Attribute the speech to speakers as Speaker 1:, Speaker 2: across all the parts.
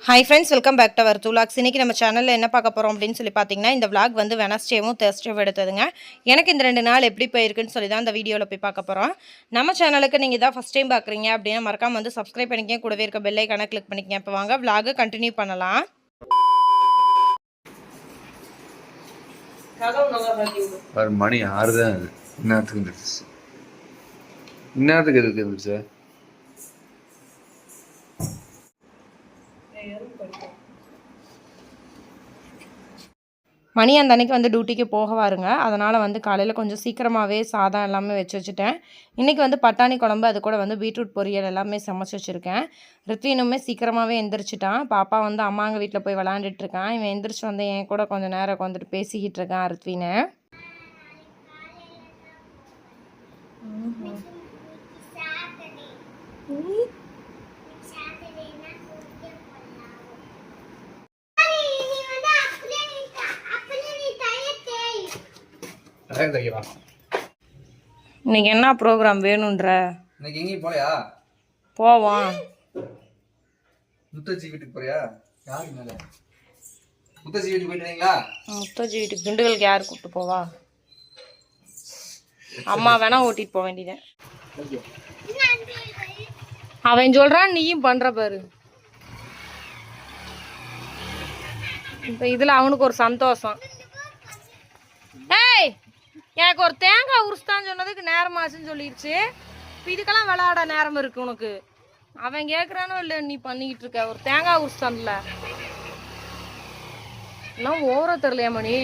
Speaker 1: Hi friends, welcome back to our vlogs. இன்றைக்கி நம்ம சேனலில் என்ன பார்க்க போகிறோம் அப்படின்னு சொல்லி பார்த்தீங்கன்னா, இந்த vlog வந்து வெனஸ்டேவும் தேர்ஸ்டேவும் எடுத்ததுங்க. எனக்கு இந்த 2 நாள் எப்படி போயிருக்குன்னு சொல்லி தான் இந்த வீடியோவில் போய் பார்க்க போகிறோம். நம்ம சேனலுக்கு நீங்கள் தான் ஃபஸ்ட் டைம் பார்க்குறீங்க அப்படின்னா மறக்காம வந்து சப்ஸ்கிரைப் பண்ணிக்கங்க, கூடவே இருக்க பெல் ஐக்கானை கிளிக் பண்ணிக்கங்க. இப்போ வாங்க vlog கண்டினியூ பண்ணலாம்.
Speaker 2: மணி 6 தான். இந்நேரத்துக்கு இருந்துச்சு.
Speaker 1: மணி அந்த அன்றைக்கி வந்து டியூட்டிக்கு போக வாருங்க. அதனால் வந்து காலையில் கொஞ்சம் சீக்கிரமாகவே சாதம் எல்லாமே வச்சு வச்சுட்டேன். இன்றைக்கி வந்து பட்டாணி குழம்பு, அது கூட வந்து பீட்ரூட் பொரியல் எல்லாமே சமைச்சு வச்சுருக்கேன். ரித்வினுமே சீக்கிரமாகவே எந்திரிச்சிட்டான். பாப்பா வந்து அம்மாங்க வீட்டில் போய் விளாண்டுட்ருக்கான். இவன் எந்திரிச்சு வந்து என் கூட கொஞ்சம் நேரம் வந்துட்டு பேசிக்கிட்டு இருக்கான் ரித்வினை. இன்னைக்கு என்ன ப்ரோக்ராம் வேணுன்ற?
Speaker 2: இன்னைக்கு எங்கேயும் போலையா?
Speaker 1: போவோம்.
Speaker 2: முத்தஜி வீட்டுக்கு போறியா? யாருக்கு மேல? முத்தஜி வீட்டுக்கு போயிட்டீங்களா?
Speaker 1: முத்தஜி வீட்டுக்கு திண்டுக்கலுக்கு யார் கூப்பிட்டு போவா? அம்மா வேணா ஓட்டிட்டு போக வேண்டியதேன். அவன் சொல்றான், நீயும் பண்ற பாரு. இப்ப இதுல அவனுக்கு ஒரு சந்தோஷம். ஏய், எனக்கு ஒரு தேங்காய் உரிச்சுட்டான்னு சொன்னதுக்கு நேரமாச்சுன்னு சொல்லிடுச்சு. இப்போ இதுக்கெல்லாம் விளையாட நேரம் இருக்கு உனக்கு? அவன் கேட்குறானோ இல்லை, நீ பண்ணிக்கிட்டு இருக்க. ஒரு தேங்காய் உரிச்சுட்டான்ல, எல்லாம் ஓவரா தெரியலையா மணி?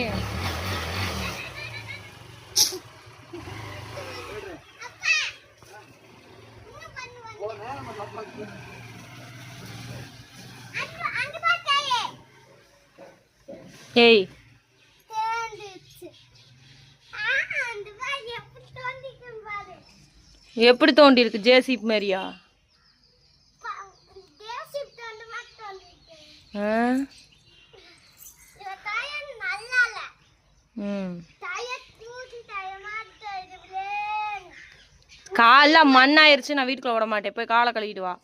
Speaker 1: ஏய், எப்படி தோண்டி இருக்கு? ஜேசிபி மாதிரியா? காலைல மண்ணாயிருச்சு, நான் வீட்டுக்குள்ள விட மாட்டேன். போய் காலை கழுவிட்டு வா.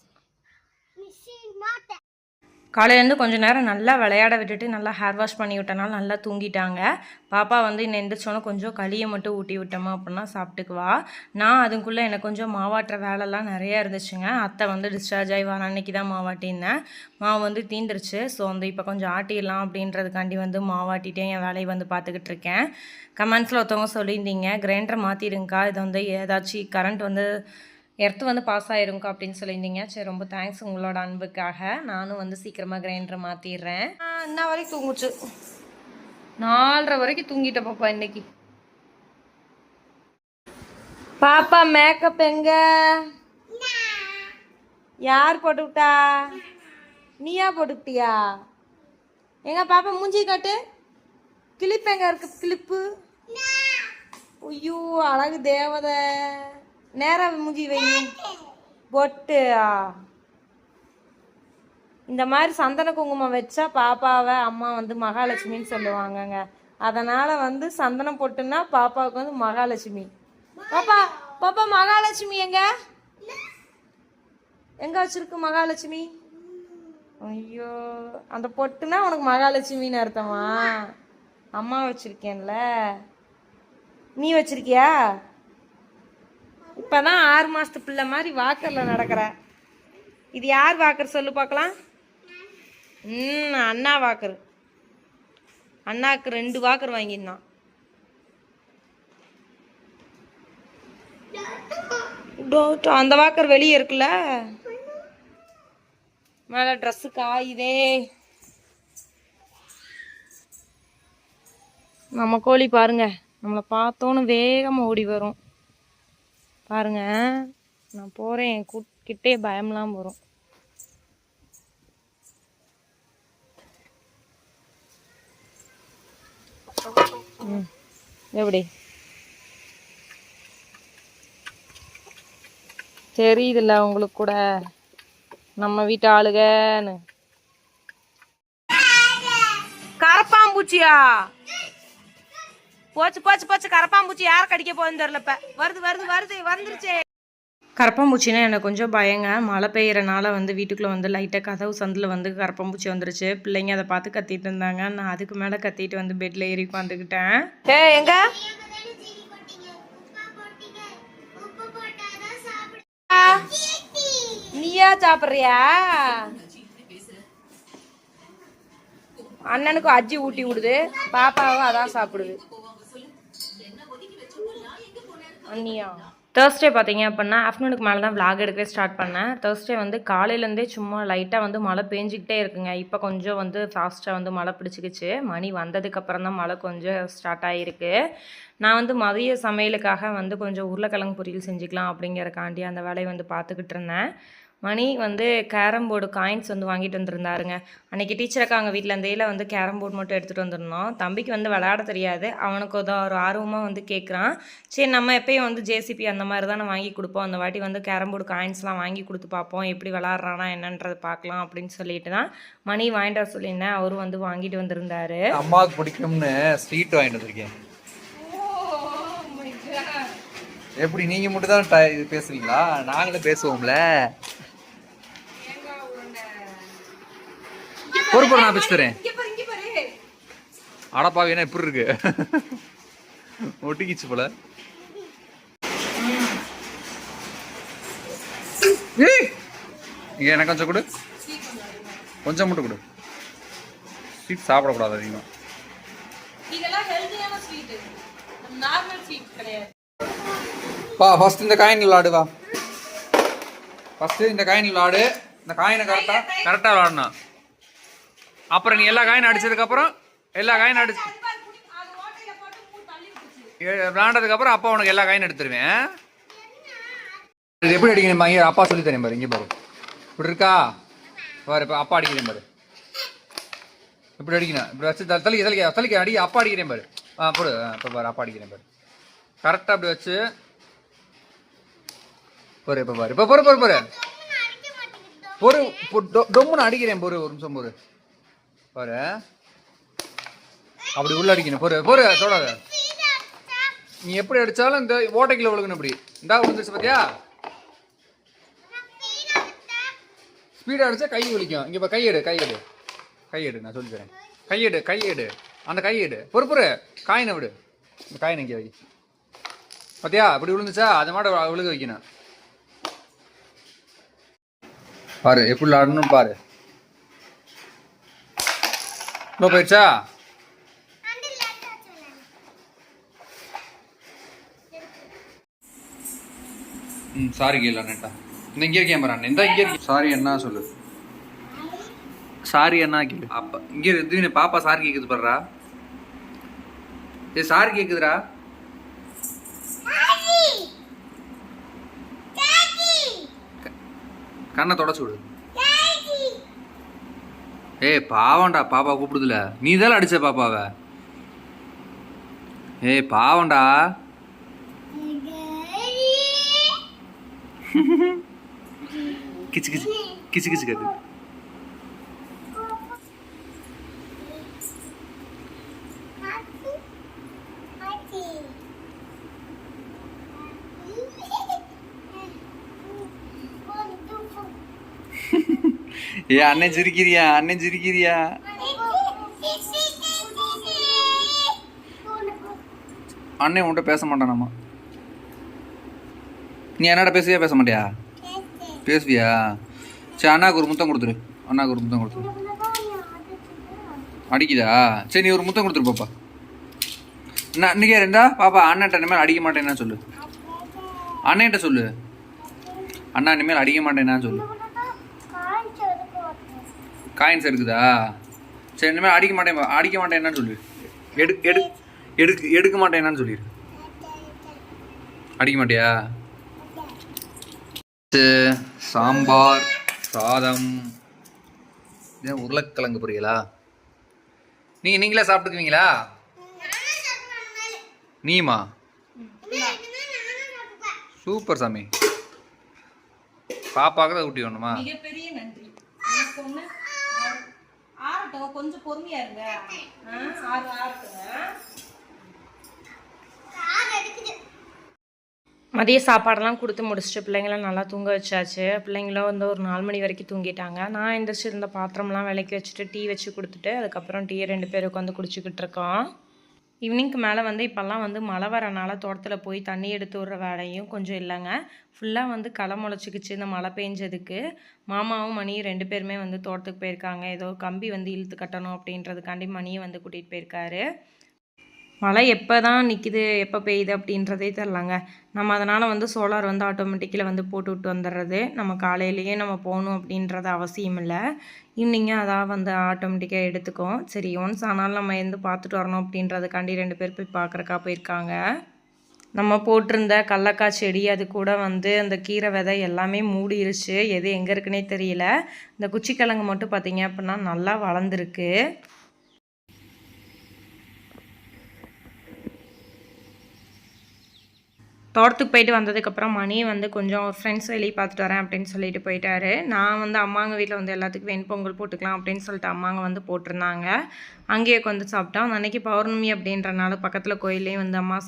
Speaker 1: காலையிலேருந்து கொஞ்சம் நேரம் நல்லா விளையாட விட்டுட்டு நல்லா ஹேர் வாஷ் பண்ணி விட்டனால நல்லா தூங்கிட்டாங்க. பாப்பா வந்து இன்னும் எந்திரிச்சோன்னே கொஞ்சம் களியை மட்டும் ஊட்டி விட்டோமா அப்படின்னா சாப்பிட்டுக்குவா. நான் அதுக்குள்ளே எனக்கு கொஞ்சம் மாவாட்டுற வேலைலாம் நிறையா இருந்துச்சுங்க. அத்தை வந்து டிஸ்சார்ஜ் ஆகி வர அன்னைக்கு தான் மாவாட்டியிருந்தேன். மாவு வந்து தீந்துருச்சு. ஸோ வந்து இப்போ கொஞ்சம் ஆட்டிடலாம் அப்படின்றதுக்காண்டி வந்து மாவாட்டிட்டே என் வேலையை வந்து பார்த்துக்கிட்டு இருக்கேன். கமெண்ட்ஸில் ஒருத்தவங்க சொல்லியிருந்தீங்க, கிரைண்டர் மாற்றிடுங்கக்கா, இது வந்து ஏதாச்சும் கரண்ட் வந்து எர்த்து வந்து பாஸ் ஆயிருங்கக்கா அப்படின்னு சொல்லியிருந்தீங்க. சரி, ரொம்ப தேங்க்ஸ் உங்களோட அன்புக்காக. நானும் வந்து சீக்கிரமாக கிரைண்டரை மாற்றிடுறேன். இன்ன வரைக்கும் தூங்குச்சு. 4:30 வரைக்கும் தூங்கிட்ட பாப்பா இன்னைக்கு. பாப்பா மேக்கப் எங்க? யார் போட்டுக்கிட்டா? நீயா போட்டுக்கிட்டியா? எங்க பாப்பா மூஞ்சி காட்டு. கிளிப்பு எங்க இருக்கு? கிளிப்பு. ஐயோ, அழகு தேவதை. நேரம் மூஞ்சி வை. பொட்டு இந்த மாதிரி சந்தன குங்குமம் வச்சா பாப்பாவை அம்மா வந்து மகாலட்சுமின்னு சொல்லுவாங்கங்க. அதனால் வந்து சந்தனம் பொட்டுன்னா பாப்பாவுக்கு வந்து மகாலட்சுமி. பாப்பா பாப்பா மகாலட்சுமி எங்க எங்க வச்சிருக்கு மகாலட்சுமி? ஐயோ, அந்த பொட்டுனா உனக்கு மகாலட்சுமின்னு அர்த்தமா? அம்மா வச்சிருக்கேன்ல, நீ வச்சிருக்கியா? இப்போதான் 6 மாதத்து பிள்ளை மாதிரி வாக்கரில் நடக்கிற. இது யார் வாக்கர் சொல்லு பார்க்கலாம்? அண்ணா வாக்கர். அண்ணாவுக்கு 2 வாக்கர் வாங்கியிருந்தான். அந்த வாக்கர் வெளியே இருக்குல்ல, மேலே ட்ரெஸ்ஸு காயுதே. நம்ம கோழி பாருங்க, நம்மளை பார்த்தோன்னு வேகமாக ஓடி வரும் பாருங்க. நான் போகிறேன், கிட்டே பயம்லாம் வரும். எப்படி தெரியுதுல்ல உங்களுக்கு கூட நம்ம வீட்டு ஆளுகன்னு? கரப்பாம்பூச்சியா? போச்சு போச்சு போச்சு, கரப்பாம்பூச்சி யாரை கடிக்க போகுதுன்னு தெரியல. இப்ப வருது வருது வருது வந்துருச்சு. கரப்பான்பூச்சினா எனக்கு கொஞ்சம் பயங்க. மழை பெய்யறனால வந்து வீட்டுக்குள்ளே வந்து லைட்டாக கதவு சந்தில் வந்து கரப்பான்பூச்சி வந்துருச்சு. பிள்ளைங்க அதை பார்த்து கத்திட்டு இருந்தாங்க. நான் அதுக்கு மேலே கத்திட்டு வந்து பெட்டில் ஏறி உட்காந்துக்கிட்டேன். எங்க நீயா சாப்பிட்றியா? அண்ணனுக்கும் அஜி ஊட்டி விடுது, பாப்பாவும் அதான் சாப்பிடுது. அண்ணியா தேர்ஸ்டே பார்த்தீங்க அப்படின்னா ஆஃப்டர்நூனுக்கு மேலே தான் விளாக் எடுக்கவே ஸ்டார்ட் பண்ணேன். தேர்ஸ்டே வந்து காலையிலேருந்தே சும்மா லைட்டாக வந்து மழை பேஞ்சிக்கிட்டே இருக்குங்க. இப்போ கொஞ்சம் வந்து ஃபாஸ்ட்டாக வந்து மழை பிடிச்சிக்கிச்சு. மணி வந்ததுக்கப்புறம் தான் மழை கொஞ்சம் ஸ்டார்ட் ஆகிருக்கு. நான் வந்து மதிய சமையலுக்காக வந்து கொஞ்சம் உருளைக்கிழங்கு பொரியல் செஞ்சுக்கலாம் அப்படிங்கிறக்காண்டி அந்த வேலையை வந்து பார்த்துக்கிட்டு இருந்தேன். மணி வந்து கேரம் போர்டு காயின்ஸ் வந்து வாங்கிட்டு வந்திருந்தாருங்க. அன்றைக்கி டீச்சர் அங்கே வீட்டில் இருந்தையில் வந்து கேரம் போர்டு மட்டும் எடுத்துகிட்டு வந்துருந்தோம். தம்பிக்கு வந்து விளையாட தெரியாது, அவனுக்கு ஒரு ஆர்வமாக வந்து கேட்குறான். சரி நம்ம எப்பயும் வந்து ஜேசிபி அந்த மாதிரி தானே வாங்கி கொடுப்போம், அந்த வாட்டி வந்து கேரம் போர்டு காயின்ஸ்லாம் வாங்கி கொடுத்து பார்ப்போம், எப்படி விளாட்றானா என்னன்றது பார்க்கலாம் அப்படின்னு சொல்லிட்டு தான் மணி வாங்கிட்டு வர சொல்லியிருந்தேன். அவரும் வந்து வாங்கிட்டு வந்திருந்தாரு.
Speaker 2: அம்மாவுக்கு பிடிக்கும்னு ஸ்வீட் வாங்கிட்டு வந்திருக்கேன். எப்படி நீங்க மட்டும் தான் இது பேசுவீங்களா? நாங்களும் பேசுவோம்ல. பொறுப்பு நான் பேசி தரேன். அடப்பாவி என்ன எப்படி இருக்கு? ஒட்டிக்கிச்சு போல. இங்க எனக்கு கொஞ்சம் கொடு, கொஞ்சம் மட்டும் கொடு. ஸ்வீட் சாப்பிடக்கூடாது அதிகமாக. பா ஃபர்ஸ்ட் இந்த காயின் விளாடு. வா ஃபர்ஸ்ட் இந்த காயின் விளாடு. இந்த காயினை கரெக்டாக விளாடணும். அப்புறம் நீ எல்லா காயினும் அடிச்சதுக்கப்புறம் விளாண்டதுக்கு அப்புறம் அப்பா உனக்கு எல்லா காயினும் எடுத்துருவேன். இது எப்படி அடிக்கணும் இங்கே அப்பா சொல்லி தரேன் பாரு. இங்கே பாரு இப்படி இருக்கா பாரு. இப்போ அப்பா அடிக்கிறேன் பாரு. இப்படி அடிக்கணும். இப்படி வச்சு தலிக்க அடி. அப்பா அடிக்கிறேன் பாரு. போடு. இப்போ பாரு அப்பா அடிக்கிறேன் பாரு. கரெக்டாக அப்படி வச்சு பொறு. இப்போ பாரு. இப்போ பொறு டொம்முன்னு அடிக்கிறேன். பொறு ஒரு நிமிஷம் பொறு பாரு. அப்படி உள்ள அடிக்கணும். பொறு தொடாத. நீ எப்படி அடிச்சாலும் இந்த ஓட்டைக்குள்ள விழுகணும். இப்படி இந்தா விழுந்துச்சு பார்த்தியா? ஸ்பீடாக அடிச்சா கை வலிக்கும். இங்கே இப்போ கையெடு நான் சொல்லி தரேன். கையெடு அந்த கையெடு. பொறு காயினை விடு. இந்த காயினை இங்கே வை. பார்த்தியா இப்படி விழுந்துச்சா? அது மாட்ட விழுக வைக்கணும். பாரு எப்படி விளாடணும் பாரு. போயிடுச்சா? சாரி கேளு அண்ணா. இந்த இங்கே இருக்கேன் பாரு. இந்த இங்கே இருக்கேன். சாரி என்ன சொல்லு. சாரி என்ன கேளு. அப்பா இங்கே இருந்து பாப்பா சாரி கேட்குது பாடுறா. ஏ சாரி கேட்குதுடா. கண்ணை தொடச்சு விடு. ஏய் பாவண்டா, பாப்பா கூப்பிடுதுல. நீ தான் அடிச்ச பாப்பாவை. ஏய் பாவண்டா. கிச்சு கத்து. ஏ அண்ணன் சிரிக்கிறியா? அண்ணன் உன்கிட்ட பேச மாட்டானாமா. நீ என்னடா பேச மாட்டியா? பேசுவியா? சரி அண்ணாக்கு ஒரு முத்தம் கொடுத்துரு. அடிக்குதா? சரி நீ ஒரு முத்தம் கொடுத்துரு பாப்பா. நான் இன்னைக்கே இருந்தா பாப்பா அண்ணன்ட்ட இனிமேல் அடிக்க மாட்டேன்னா சொல்லு. அண்ணன்ட்ட சொல்லு. அண்ணா இனிமேல் அடிக்க மாட்டேன்னா சொல்லு. காயின்ஸ் இருக்குதா? சரி இனிமேல் அடிக்க மாட்டேன்னு சொல்லு. எடுக்க மாட்டேன்னு சொல்லிடு. அடிக்க மாட்டியா? சாம்பார் சாதம். உருளைக்கிழங்கு பொரியலா? நீங்களே சாப்பிட்டுக்குவீங்களா? நீமா சூப்பர் சாமி. பாப்பாக்கு தான் ஊட்டி வேணுமா?
Speaker 1: மிகப்பெரிய நன்றி. ஆறட்டும், கொஞ்சம் பொறுமையா இருங்க. ஆறட்டுங்க. மதிய சாப்பாடெல்லாம் கொடுத்து முடிச்சுட்டு பிள்ளைங்களாம் நல்லா தூங்க வச்சாச்சு. பிள்ளைங்களும் வந்து ஒரு 4 மணி வரைக்கும் தூங்கிட்டாங்க. நான் எந்திரிச்சு இருந்த பாத்திரம்லாம் விளக்கி வச்சுட்டு டீ வச்சு கொடுத்துட்டு அதுக்கப்புறம் டீயை 2 பேர் உட்காந்து குடிச்சிக்கிட்டு இருக்கோம். ஈவினிங்க்கு மேலே வந்து இப்போல்லாம் வந்து மழை வரனால தோட்டத்தில் போய் தண்ணி எடுத்து விட்ற வேலையும் கொஞ்சம் இல்லைங்க. ஃபுல்லாக வந்து களை முளைச்சிக்கிச்சு இந்த மழை பெஞ்சதுக்கு. மாமாவும் மணியும் 2 பேருமே வந்து தோட்டத்துக்கு போயிருக்காங்க. ஏதோ கம்பி வந்து இழுத்து கட்டணும் அப்படின்றதுக்காண்டி மணியை வந்து கூட்டிகிட்டு போயிருக்காரு. மழை எப்போ தான் நிற்கிது எப்போ பெய்யுது அப்படின்றதே தெரிலங்க. நம்ம அதனால் வந்து சோலார் வந்து ஆட்டோமேட்டிக்கில் வந்து போட்டு விட்டு வந்துடுறது. நம்ம காலையிலேயே நம்ம போகணும் அப்படின்றது அவசியம் இல்லை. ஈவினிங்கே அதான் வந்து ஆட்டோமேட்டிக்காக எடுத்துக்கும். சரி ஒன்ஸ் ஆனாலும் நம்ம இருந்து பார்த்துட்டு வரணும் அப்படின்றதுக்காண்டி 2 பேர் போய் பார்க்குறக்கா போயிருக்காங்க. நம்ம போட்டிருந்த கடலக்காய் செடி அது கூட வந்து அந்த கீரை விதை எல்லாமே மூடிருச்சு. எது எங்கே இருக்குன்னே தெரியல. இந்த குச்சிக்கிழங்கு மட்டும் பார்த்திங்க அப்படின்னா நல்லா வளர்ந்துருக்கு. தோட்டத்துக்கு போயிட்டு வந்ததுக்கப்புறம் மணி வந்து கொஞ்சம் ஃப்ரெண்ட்ஸ் வெளியே பார்த்துட்டு வரேன் அப்படின்னு சொல்லிட்டு போயிட்டாரு. நான் வந்து அம்மாங்க வீட்டில் வந்து எல்லாத்துக்கும் வெண்பொங்கல் போட்டுக்கலாம் அப்படின்னு சொல்லிட்டு அம்மாங்க வந்து போட்டிருந்தாங்க. அங்கேயே வந்து சாப்பிட்டோம். அன்றைக்கி பௌர்ணமி அப்படின்றனால பக்கத்தில் கோயிலையும் வந்து அம்மா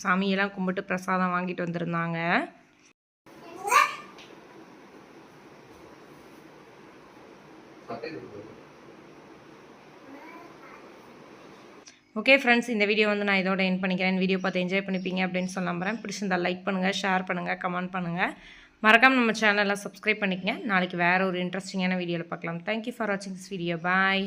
Speaker 1: சாமியெல்லாம் கும்பிட்டு பிரசாதம் வாங்கிட்டு வந்திருந்தாங்க. ஓகே ஃப்ரெண்ட்ஸ், இந்த வீடியோ வந்து நான் இதோட எண்ட் பண்ணிக்கிறேன். வீடியோ பார்த்து என்ஜாய் பண்ணிப்பீங்க அப்படின்னு சொல்ல நம்புறேன். பிடிச்சிருந்தா லைக் பண்ணுங்கள், ஷேர் பண்ணுங்கள், கமெண்ட் பண்ணுங்கள். மறக்காமல் நம்ம சேனலை சப்ஸ்கிரைப் பண்ணிக்கங்க. நாளைக்கு வேறு ஒரு இன்ட்ரெஸ்டிங்கான வீடியோவில் பார்க்கலாம். தேங்க்யூ ஃபார் வாட்சிங் திஸ் வீடியோ. பாய்.